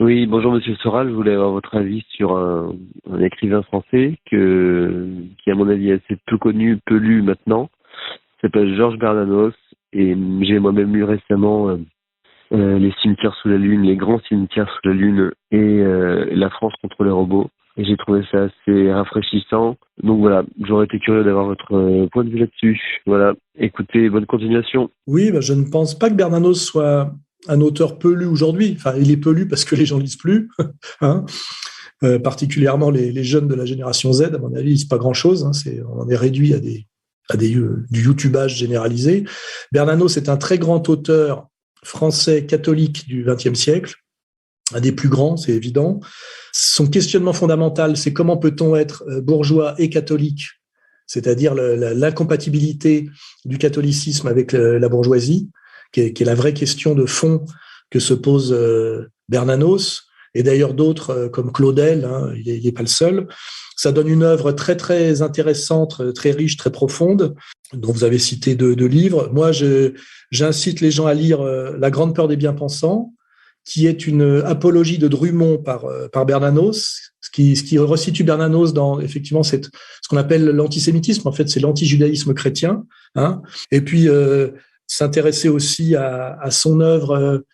Oui, bonjour Monsieur Soral, je voulais avoir votre avis sur un écrivain français qui, à mon avis, est assez peu connu, peu lu maintenant. Il s'appelle Georges Bernanos et j'ai moi-même lu récemment Les cimetières sous la lune, les grands cimetières sous la lune et La France contre les robots. Et j'ai trouvé ça assez rafraîchissant. Donc voilà, j'aurais été curieux d'avoir votre point de vue là-dessus. Voilà, écoutez, bonne continuation. Oui, je ne pense pas que Bernanos soit un auteur peu lu aujourd'hui. Enfin, il est peu lu parce que les gens lisent plus, hein. Particulièrement les jeunes de la génération Z, à mon avis, ils lisent pas grand-chose, hein. On en est réduit du YouTubage généralisé. Bernanos est un très grand auteur français catholique du XXe siècle, un des plus grands, c'est évident. Son questionnement fondamental, c'est comment peut-on être bourgeois et catholique, c'est-à-dire l'incompatibilité du catholicisme avec la bourgeoisie, qui est la vraie question de fond que se pose Bernanos, et d'ailleurs d'autres comme Claudel, hein, il n'est pas le seul. Ça donne une œuvre très très intéressante, très riche, très profonde, dont vous avez cité deux livres. Moi, j'incite les gens à lire La Grande Peur des Bien-Pensants, qui est une apologie de Drummond par Bernanos, ce qui resitue Bernanos dans effectivement ce qu'on appelle l'antisémitisme. En fait, c'est l'antijudaïsme chrétien, hein. Et puis s'intéresser aussi à son œuvre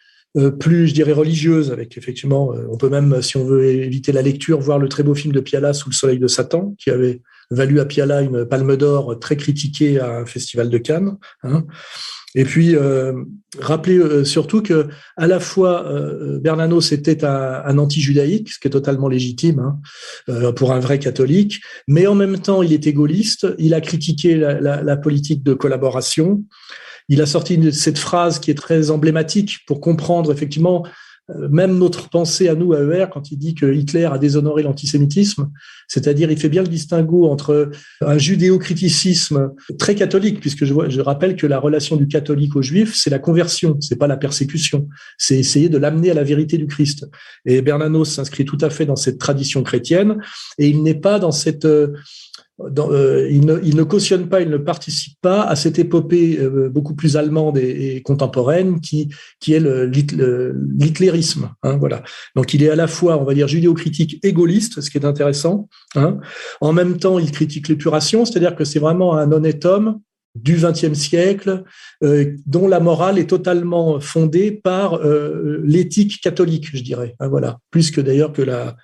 plus, je dirais, religieuse, avec effectivement, on peut même, si on veut éviter la lecture, voir le très beau film de Piala, Sous le soleil de Satan, qui avait valu à Piala une palme d'or très critiquée à un festival de Cannes, hein. Et puis, rappeler surtout que à la fois Bernanos était un anti-judaïque, ce qui est totalement légitime, hein, pour un vrai catholique, mais en même temps, il était gaulliste. Il a critiqué la politique de collaboration. Il a sorti cette phrase qui est très emblématique pour comprendre effectivement même notre pensée à nous, à ER, quand il dit que Hitler a déshonoré l'antisémitisme, c'est-à-dire il fait bien le distinguo entre un judéo-criticisme très catholique, puisque je rappelle que la relation du catholique au juif, c'est la conversion, c'est pas la persécution, c'est essayer de l'amener à la vérité du Christ. Et Bernanos s'inscrit tout à fait dans cette tradition chrétienne, et il n'est pas dans cette... il ne cautionne pas, il ne participe pas à cette épopée beaucoup plus allemande et contemporaine qui est l'hitlérisme, hein, voilà. Donc il est à la fois, on va dire, judéo-critique et gaulliste, ce qui est intéressant, hein. En même temps, il critique l'épuration, c'est-à-dire que c'est vraiment un honnête homme du XXe siècle, dont la morale est totalement fondée par l'éthique catholique, je dirais, hein, voilà, plus que d'ailleurs que la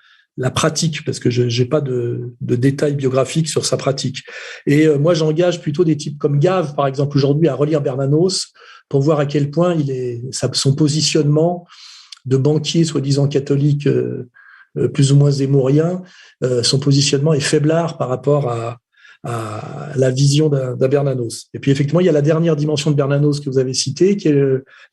pratique, parce que je n'ai pas de détails biographiques sur sa pratique. Et moi, j'engage plutôt des types comme Gave, par exemple, aujourd'hui, à relire Bernanos pour voir à quel point son positionnement de banquier soi-disant catholique plus ou moins zémourien, son positionnement est faiblard par rapport à la vision d'un Bernanos. Et puis effectivement, il y a la dernière dimension de Bernanos que vous avez citée, qui est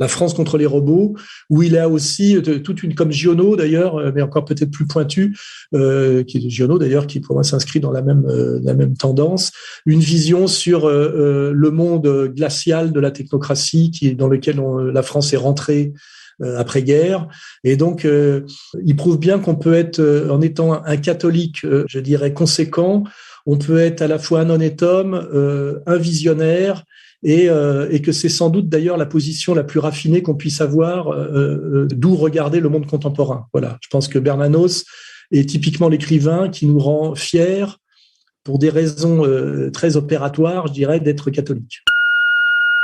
la France contre les robots, où il a aussi toute une, comme Giono d'ailleurs, mais encore peut-être plus pointu, qui est Giono d'ailleurs, qui pour moi s'inscrit dans la même tendance, une vision sur le monde glacial de la technocratie, dans lequel la France est rentrée après-guerre. Et donc, il prouve bien qu'on peut être, en étant un catholique, je dirais, conséquent, on peut être à la fois un honnête homme, un visionnaire, et que c'est sans doute d'ailleurs la position la plus raffinée qu'on puisse avoir, d'où regarder le monde contemporain. Voilà, je pense que Bernanos est typiquement l'écrivain qui nous rend fiers, pour des raisons très opératoires, je dirais, d'être catholique.